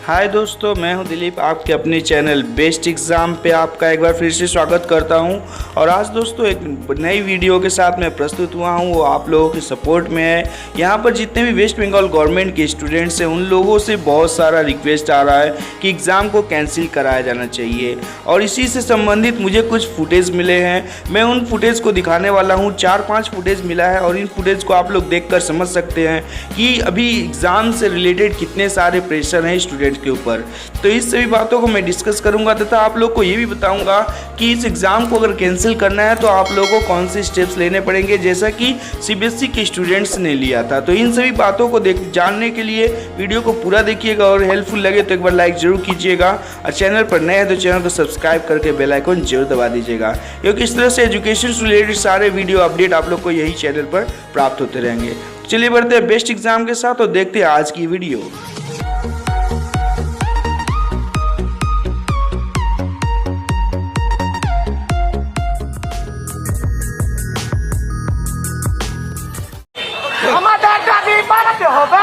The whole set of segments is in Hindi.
हाय दोस्तों, मैं हूं दिलीप। आपके अपने चैनल बेस्ट एग्ज़ाम पे आपका एक बार फिर से स्वागत करता हूं। और आज दोस्तों एक नई वीडियो के साथ मैं प्रस्तुत हुआ हूं, वो आप लोगों के सपोर्ट में है। यहां पर जितने भी वेस्ट बंगाल गवर्नमेंट के स्टूडेंट्स हैं उन लोगों से बहुत सारा रिक्वेस्ट आ रहा है कि एग्ज़ाम को कैंसिल कराया जाना चाहिए। और इसी से संबंधित मुझे कुछ फुटेज मिले हैं, मैं उन फुटेज को दिखाने वाला हूँ। 4-5 फुटेज मिला है और इन फुटेज को आप लोग देख कर समझ सकते हैं कि अभी एग्ज़ाम से रिलेटेड कितने सारे प्रेशर हैं स्टूडेंट के ऊपर। तो इस सभी बातों को मैं डिस्कस करूंगा तथा आप लोग को ये भी बताऊंगा कि इस एग्ज़ाम को अगर कैंसिल करना है तो आप लोगों को कौन से स्टेप्स लेने पड़ेंगे, जैसा कि सीबीएसई के स्टूडेंट्स ने लिया था। तो इन सभी बातों को जानने के लिए वीडियो को पूरा देखिएगा और हेल्पफुल लगे तो एक बार लाइक जरूर कीजिएगा। और चैनल पर नए हैं तो चैनल को सब्सक्राइब करके बेल आइकन जरूर दबा दीजिएगा, क्योंकि इस तरह से एजुकेशन से रिलेटेड सारे वीडियो अपडेट आप लोग को यही चैनल पर प्राप्त होते रहेंगे। चलिए बढ़ते हैं बेस्ट एग्जाम के साथ और देखते हैं आज की वीडियो। আমাদের দাবি মানতে হবে,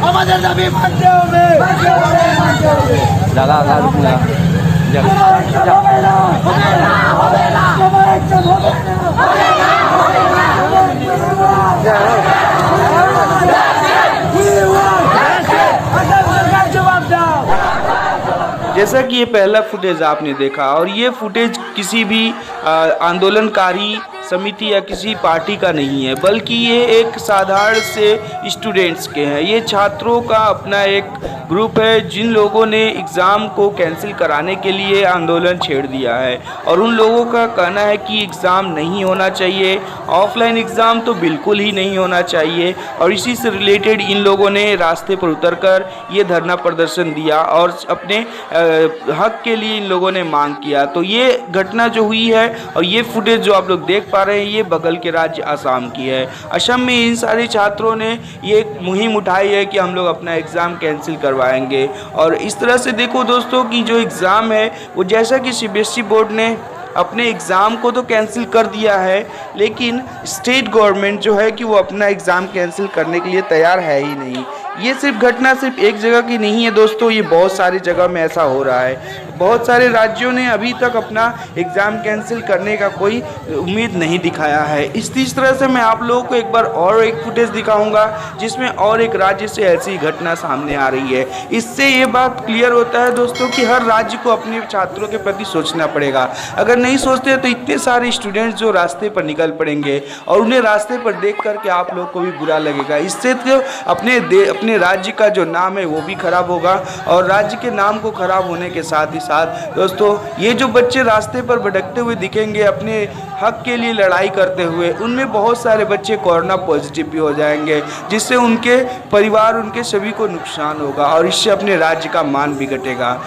আমাদের দাবি মানতে হবে, আমাদের দাবি মানতে হবে। দাদা দাদা जैसा कि ये पहला फुटेज आपने देखा और ये फुटेज किसी भी आंदोलनकारी समिति या किसी पार्टी का नहीं है, बल्कि ये एक साधारण से स्टूडेंट्स के हैं। ये छात्रों का अपना एक ग्रुप है जिन लोगों ने एग्ज़ाम को कैंसिल कराने के लिए आंदोलन छेड़ दिया है। और उन लोगों का कहना है कि एग्ज़ाम नहीं होना चाहिए, ऑफलाइन एग्ज़ाम तो बिल्कुल ही नहीं होना चाहिए। और इसी से रिलेटेड इन लोगों ने रास्ते पर उतरकर ये धरना प्रदर्शन दिया और अपने हक के लिए इन लोगों ने मांग किया। तो ये घटना जो हुई है और ये फुटेज जो आप लोग देख पा रहे हैं, ये बगल के राज्य असम की है। असम में इन सारे छात्रों ने ये मुहिम उठाई है कि हम लोग अपना एग्ज़ाम कैंसिल करवाएंगे। और इस तरह से देखो दोस्तों कि जो एग्ज़ाम है वो, जैसा कि सीबीएसई बोर्ड ने अपने एग्ज़ाम को तो कैंसिल कर दिया है, लेकिन स्टेट गवर्नमेंट जो है कि वो अपना एग्ज़ाम कैंसिल करने के लिए तैयार है ही नहीं। ये सिर्फ घटना सिर्फ एक जगह की नहीं है दोस्तों, ये बहुत सारी जगह में ऐसा हो रहा है। बहुत सारे राज्यों ने अभी तक अपना एग्ज़ाम कैंसिल करने का कोई उम्मीद नहीं दिखाया है। इस तरह से मैं आप लोगों को एक बार और एक फुटेज दिखाऊंगा जिसमें और एक राज्य से ऐसी घटना सामने आ रही है। इससे ये बात क्लियर होता है दोस्तों कि हर राज्य को अपने छात्रों के प्रति सोचना पड़ेगा। अगर नहीं सोचते तो इतने सारे स्टूडेंट्स जो रास्ते पर निकल पड़ेंगे और उन्हें रास्ते पर देख करके आप लोग को भी बुरा लगेगा। इससे तो अपने राज्य का जो नाम है वो भी खराब होगा और राज्य के नाम को खराब होने के साथ ही साथ दोस्तों ये जो बच्चे रास्ते पर भटकते हुए दिखेंगे अपने हक के लिए लड़ाई करते हुए, उनमें बहुत सारे बच्चे कोरोना पॉजिटिव भी हो जाएंगे, जिससे उनके परिवार उनके सभी को नुकसान होगा और इससे अपने राज्य का मान भी घटेगा।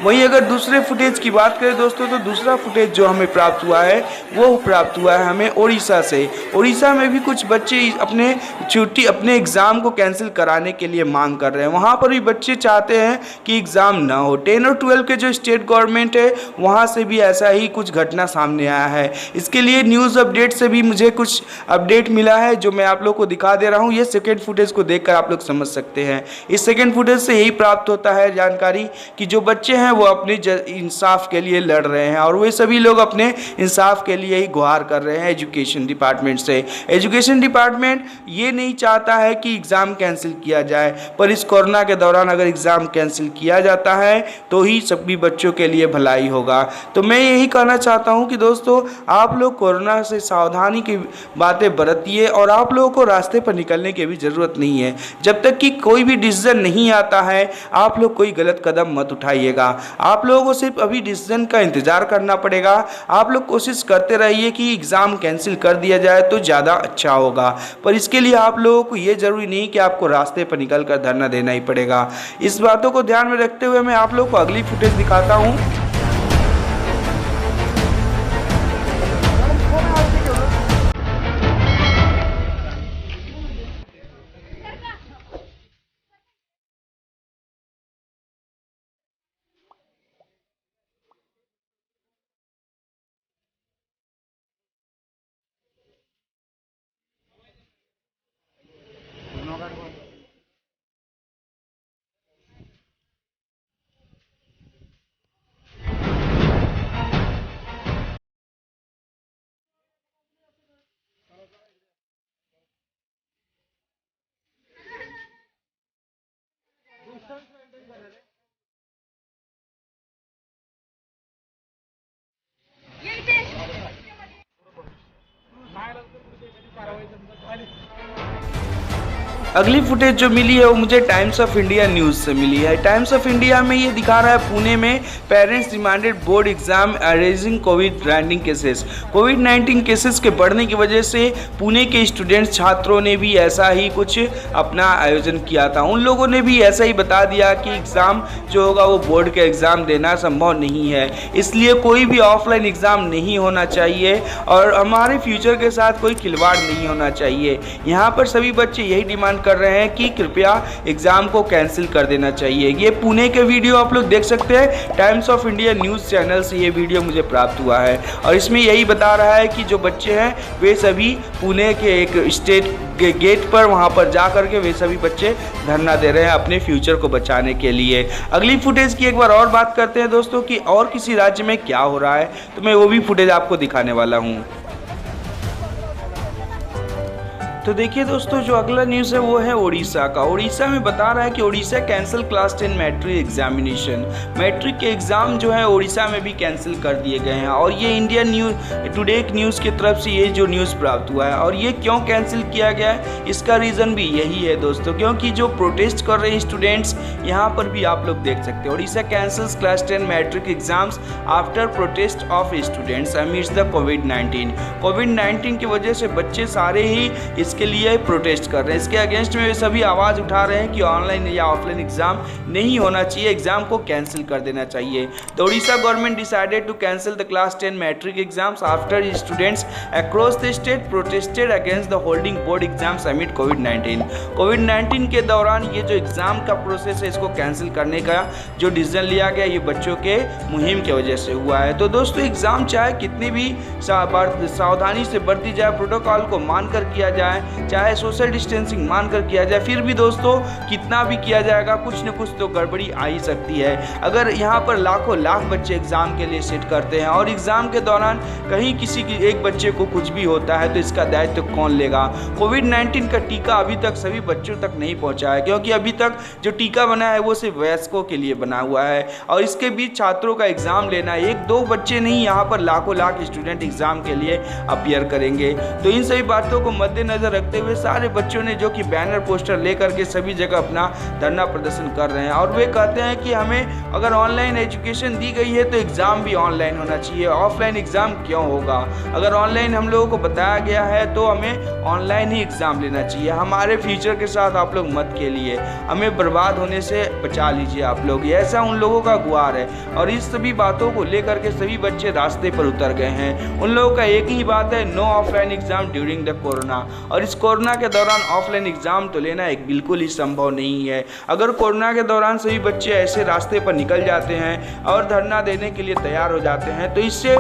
वहीं अगर दूसरे फुटेज की बात करें दोस्तों, तो दूसरा फुटेज जो हमें प्राप्त हुआ है वो प्राप्त हुआ है हमें उड़ीसा से। उड़ीसा में भी कुछ बच्चे अपने एग्ज़ाम को कैंसिल कराने के लिए मांग कर रहे हैं। वहाँ पर भी बच्चे चाहते हैं कि एग्ज़ाम ना हो। 10 और 12 के जो स्टेट गवर्नमेंट है वहाँ से भी ऐसा ही कुछ घटना सामने आया है। इसके लिए न्यूज़ अपडेट से भी मुझे कुछ अपडेट मिला है जो मैं आप लोग को दिखा दे रहा हूँ। ये सेकेंड फुटेज को देख कर आप लोग समझ सकते हैं। इस सेकेंड फुटेज से यही प्राप्त होता है जानकारी कि जो बच्चे हैं वो अपने इंसाफ के लिए लड़ रहे हैं और वे सभी लोग अपने इंसाफ के लिए ही गुहार कर रहे हैं एजुकेशन डिपार्टमेंट से। एजुकेशन डिपार्टमेंट ये नहीं चाहता है कि एग्ज़ाम कैंसिल किया जाए, पर इस कोरोना के दौरान अगर एग्ज़ाम कैंसिल किया जाता है तो ही सभी बच्चों के लिए भलाई होगा। तो मैं यही कहना चाहता हूँ कि दोस्तों आप लोग कोरोना से सावधानी की बातें बरतिए और आप लोगों को रास्ते पर निकलने की भी ज़रूरत नहीं है। जब तक कि कोई भी डिसीजन नहीं आता है आप लोग कोई गलत कदम मत उठाइएगा। आप लोगों को सिर्फ अभी डिसीजन का इंतज़ार करना पड़ेगा। आप लोग कोशिश करते रहिए कि एग्ज़ाम कैंसिल कर दिया जाए तो ज़्यादा अच्छा होगा, पर इसके लिए आप लोगों को ये ज़रूरी नहीं कि आपको रास्ते पर निकल कर धरना देना ही पड़ेगा। इस बातों को ध्यान में रखते हुए मैं आप लोगों को अगली फुटेज दिखाता हूँ। अगली फुटेज जो मिली है वो मुझे टाइम्स ऑफ इंडिया न्यूज़ से मिली है। टाइम्स ऑफ इंडिया में ये दिखा रहा है पुणे में parents demanded board exam raising COVID केसेस। कोविड-19 केसेस के बढ़ने की वजह से पुणे के स्टूडेंट्स छात्रों ने भी ऐसा ही कुछ अपना आयोजन किया था। उन लोगों ने भी ऐसा ही बता दिया कि एग्ज़ाम जो होगा वो बोर्ड के एग्ज़ाम देना संभव नहीं है, इसलिए कोई भी ऑफलाइन एग्ज़ाम नहीं होना चाहिए और हमारे फ्यूचर के साथ कोई खिलवाड़ नहीं होना चाहिए। यहाँ पर सभी बच्चे यही डिमांड कर रहे हैं कि कृपया एग्जाम को कैंसिल कर देना चाहिए। ये पुणे के वीडियो आप लोग देख सकते हैं, times of India news channel से ये वीडियो मुझे प्राप्त हुआ है और इसमें यही बता रहा है कि जो बच्चे हैं वे सभी पुणे के एक स्टेट गेट पर वहां पर जा करके वे सभी बच्चे धरना दे रहे हैं अपने फ्यूचर को बचाने के लिए। अगली फुटेज की एक बार और बात करते हैं दोस्तों कि और किसी राज्य में क्या हो रहा है, तो मैं वो भी फुटेज आपको दिखाने वाला हूँ। तो देखिए दोस्तों, जो अगला न्यूज़ है वो है उड़ीसा का। उड़ीसा में बता रहा है कि Odisha cancel class 10 matric examination. Matric के एग्ज़ाम जो है उड़ीसा में भी कैंसिल कर दिए गए हैं और ये इंडिया टुडे न्यूज़ की तरफ से ये जो न्यूज़ प्राप्त हुआ है। और ये क्यों कैंसिल किया गया है, इसका रीज़न भी यही है दोस्तों, क्योंकि जो प्रोटेस्ट कर रहे हैं स्टूडेंट्स, यहाँ पर भी आप लोग देख सकते हैं, Orissa cancels class 10 matric exams after protest of students amidst the COVID की वजह से बच्चे सारे ही इसके लिए प्रोटेस्ट कर रहे हैं। इसके अगेंस्ट में वे सभी आवाज़ उठा रहे हैं कि ऑनलाइन या ऑफलाइन एग्जाम नहीं होना चाहिए, एग्जाम को कैंसिल कर देना चाहिए। The Orissa government decided to cancel the class 10 matric exams after students across the state protested against the holding board exams amid COVID के दौरान ये जो एग्जाम का प्रोसेस है इसको कैंसिल करने का जो डिसीजन लिया गया, ये बच्चों के मुहिम की वजह से हुआ है। तो दोस्तों, एग्जाम चाहे कितनी भी सावधानी से बरती जाए, प्रोटोकॉल को मानकर किया जाए, चाहे सोशल डिस्टेंसिंग मानकर किया जाए, फिर भी दोस्तों कितना भी किया जाएगा कुछ न कुछ तो गड़बड़ी आ ही सकती है। अगर यहाँ पर लाखों लाख बच्चे एग्ज़ाम के लिए सेट करते हैं और एग्ज़ाम के दौरान कहीं किसी की एक बच्चे को कुछ भी होता है तो इसका दायित्व तो कौन लेगा। कोविड-19 का टीका अभी तक सभी बच्चों तक नहीं पहुँचा है, क्योंकि अभी तक जो टीका बना है वो सिर्फ वयस्कों के लिए बना हुआ है और इसके बीच छात्रों का एग्ज़ाम लेना, एक दो बच्चे नहीं, यहाँ पर लाखों लाख स्टूडेंट एग्ज़ाम के लिए अपीयर करेंगे। तो इन सभी बातों को मद्देनजर रखते हुए सारे बच्चों ने जो कि बैनर पोस्टर लेकर के सभी जगह अपना धरना प्रदर्शन कर रहे हैं और वे कहते हैं कि हमें अगर ऑनलाइन एजुकेशन दी गई है तो एग्ज़ाम भी ऑनलाइन होना चाहिए, ऑफलाइन एग्ज़ाम क्यों होगा। अगर ऑनलाइन हम लोगों को बताया गया है तो हमें ऑनलाइन ही एग्ज़ाम लेना चाहिए। हमारे फ्यूचर के साथ आप लोग मत खेलिए, हमें बर्बाद होने से बचा लीजिए आप लोग, ऐसा उन लोगों का गुहार है। और इस सभी बातों को लेकर के सभी बच्चे रास्ते पर उतर गए हैं। उन लोगों का एक ही बात है, no offline exam during the corona. और इस कोरोना के दौरान ऑफलाइन एग्ज़ाम तो लेना एक बिल्कुल ही संभव नहीं है। अगर कोरोना के दौरान सभी बच्चे ऐसे रास्ते पर निकल जाते हैं और धरना देने के लिए तैयार हो जाते हैं तो इससे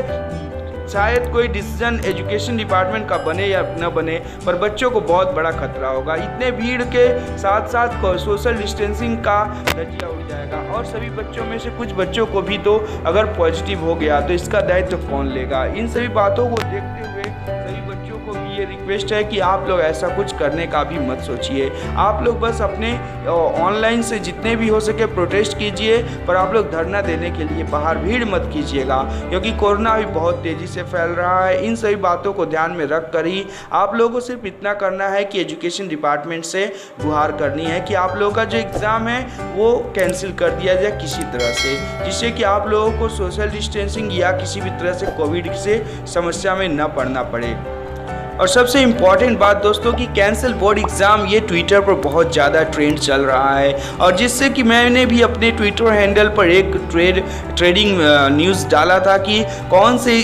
शायद कोई डिसीजन एजुकेशन डिपार्टमेंट का बने या न बने, पर बच्चों को बहुत बड़ा खतरा होगा। इतने भीड़ के साथ साथ सोशल डिस्टेंसिंग का धज्जियां उड़ जाएगा और सभी बच्चों में से कुछ बच्चों को भी तो अगर पॉजिटिव हो गया तो इसका दायित्व कौन लेगा। इन सभी बातों को देखते हुए सभी बच्चों को भी ये रिक्वेस्ट है कि आप लोग ऐसा कुछ करने का भी मत सोचिए। आप लोग बस अपने ऑनलाइन से जितने भी हो सके प्रोटेस्ट कीजिए, पर आप लोग धरना देने के लिए बाहर भीड़ मत कीजिएगा, क्योंकि कोरोना भी बहुत तेज़ी से फैल रहा है। इन सभी बातों को ध्यान में रख कर ही आप लोगों को सिर्फ इतना करना है कि एजुकेशन डिपार्टमेंट से गुहार करनी है कि आप लोगों का जो एग्ज़ाम है वो कैंसिल कर दिया जाए किसी तरह से, जिससे कि आप लोगों को सोशल डिस्टेंसिंग या किसी भी तरह से कोविड से समस्या में न पड़ना पड़े। और सबसे इम्पॉर्टेंट बात दोस्तों कि कैंसिल बोर्ड एग्ज़ाम, ये ट्विटर पर बहुत ज़्यादा ट्रेंड चल रहा है, और जिससे कि मैंने भी अपने ट्विटर हैंडल पर एक ट्रेडिंग न्यूज़ डाला था कि कौन से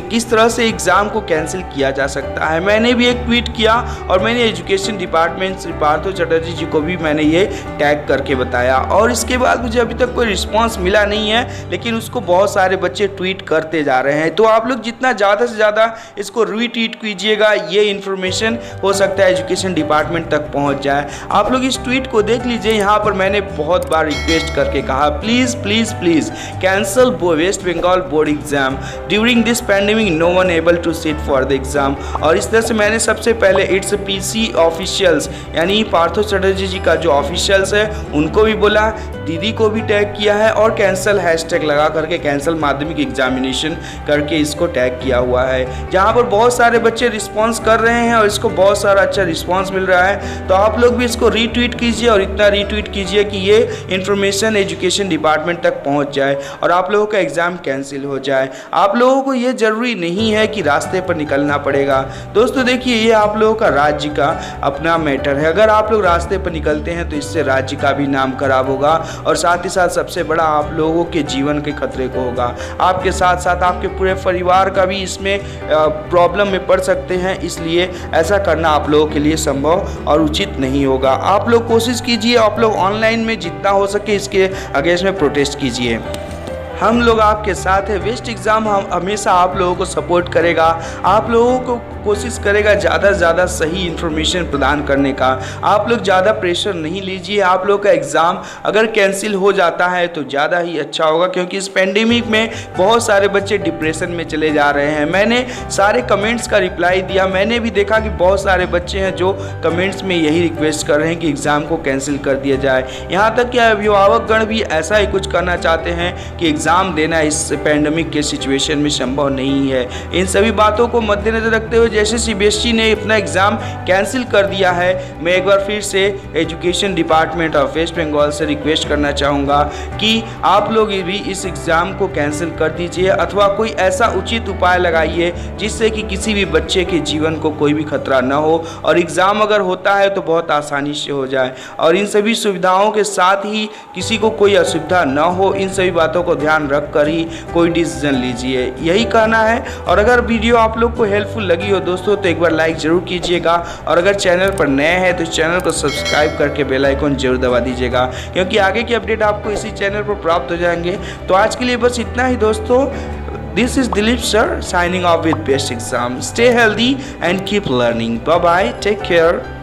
किस तरह से एग्ज़ाम को कैंसिल किया जा सकता है। मैंने भी एक ट्वीट किया और मैंने एजुकेशन डिपार्टमेंट श्री पार्थो चटर्जी जी को भी मैंने ये टैग करके बताया, और इसके बाद मुझे अभी तक कोई रिस्पॉन्स मिला नहीं है, लेकिन उसको बहुत सारे बच्चे ट्वीट करते जा रहे हैं। तो आप लोग जितना ज़्यादा से ज़्यादा इसको रीट्वीट कीजिएगा, ये इन्फॉर्मेशन हो सकता है एजुकेशन डिपार्टमेंट तक पहुंच जाए। आप लोग इस ट्वीट को देख लीजिए, यहाँ पर मैंने बहुत बार रिक्वेस्ट करके कहा please please please cancel West Bengal board exam during this pandemic, no one able to sit for the exam. और इस तरह से मैंने सबसे पहले इट्स पीसी ऑफिशियल्स यानी पार्थो चटर्जी जी का जो ऑफिशियल्स है उनको भी बोला, दीदी को भी टैग किया है, और कैंसल हैशटैग लगा करके कैंसल माध्यमिक एग्जामिनेशन करके इसको टैग किया हुआ है, जहाँ पर बहुत सारे बच्चे रिस्पॉन्स कर रहे हैं और इसको बहुत सारा अच्छा रिस्पांस मिल रहा है। तो आप लोग भी इसको रीट्वीट कीजिए, और इतना रीट्वीट कीजिए कि ये इन्फॉर्मेशन एजुकेशन डिपार्टमेंट तक पहुंच जाए और आप लोगों का एग्ज़ाम कैंसिल हो जाए। आप लोगों को ये ज़रूरी नहीं है कि रास्ते पर निकलना पड़ेगा। दोस्तों देखिए, ये आप लोगों का राज्य का अपना मैटर है। अगर आप लोग रास्ते पर निकलते हैं तो इससे राज्य का भी नाम खराब होगा, और साथ ही साथ सबसे बड़ा आप लोगों के जीवन के खतरे को होगा। आपके साथ साथ आपके पूरे परिवार का भी इसमें प्रॉब्लम में पड़ सकते हैं, इसलिए ऐसा करना आप लोगों के लिए संभव और उचित नहीं होगा। आप लोग कोशिश कीजिए, आप लोग ऑनलाइन में जितना हो सके इसके अगेंस्ट में प्रोटेस्ट कीजिए। हम लोग आपके साथ हैं। वेस्ट एग्ज़ाम हम हमेशा आप लोगों को सपोर्ट करेगा, आप लोगों को कोशिश करेगा ज़्यादा से ज़्यादा सही इन्फॉर्मेशन प्रदान करने का। आप लोग ज़्यादा प्रेशर नहीं लीजिए। आप लोग का एग्ज़ाम अगर कैंसिल हो जाता है तो ज़्यादा ही अच्छा होगा, क्योंकि इस पेंडेमिक में बहुत सारे बच्चे डिप्रेशन में चले जा रहे हैं। मैंने सारे कमेंट्स का रिप्लाई दिया, मैंने भी देखा कि बहुत सारे बच्चे हैं जो कमेंट्स में यही रिक्वेस्ट कर रहे हैं कि एग्ज़ाम को कैंसिल कर दिया जाए। यहाँ तक कि अभिभावकगण भी ऐसा ही कुछ करना चाहते हैं कि एग्ज़ाम देना इस पेंडेमिक के सिचुएशन में संभव नहीं है। इन सभी बातों को मद्देनजर रखते हुए जैसे सीबीएसई ने अपना एग्ज़ाम कैंसिल कर दिया है, मैं एक बार फिर से education department of West Bengal से रिक्वेस्ट करना चाहूँगा कि आप लोग भी इस एग्ज़ाम को कैंसिल कर दीजिए, अथवा कोई ऐसा उचित उपाय लगाइए जिससे कि किसी भी बच्चे के जीवन को कोई भी खतरा न हो, और एग्ज़ाम अगर होता है तो बहुत आसानी से हो जाए, और इन सभी सुविधाओं के साथ ही किसी को कोई असुविधा न हो। इन सभी बातों को ध्यान रख कर ही कोई डिसीजन लीजिए, यही कहना है। और अगर वीडियो आप लोग को हेल्पफुल लगी हो दोस्तों तो एक बार लाइक ज़रूर कीजिएगा, और अगर चैनल पर नए हैं तो चैनल को सब्सक्राइब करके बेल आइकन जरूर दबा दीजिएगा, क्योंकि आगे की अपडेट आपको इसी चैनल पर प्राप्त हो जाएंगे। तो आज के लिए बस इतना ही दोस्तों। This is Dilip sir signing off with best exam. Stay healthy and keep learning. Bye bye. Take care.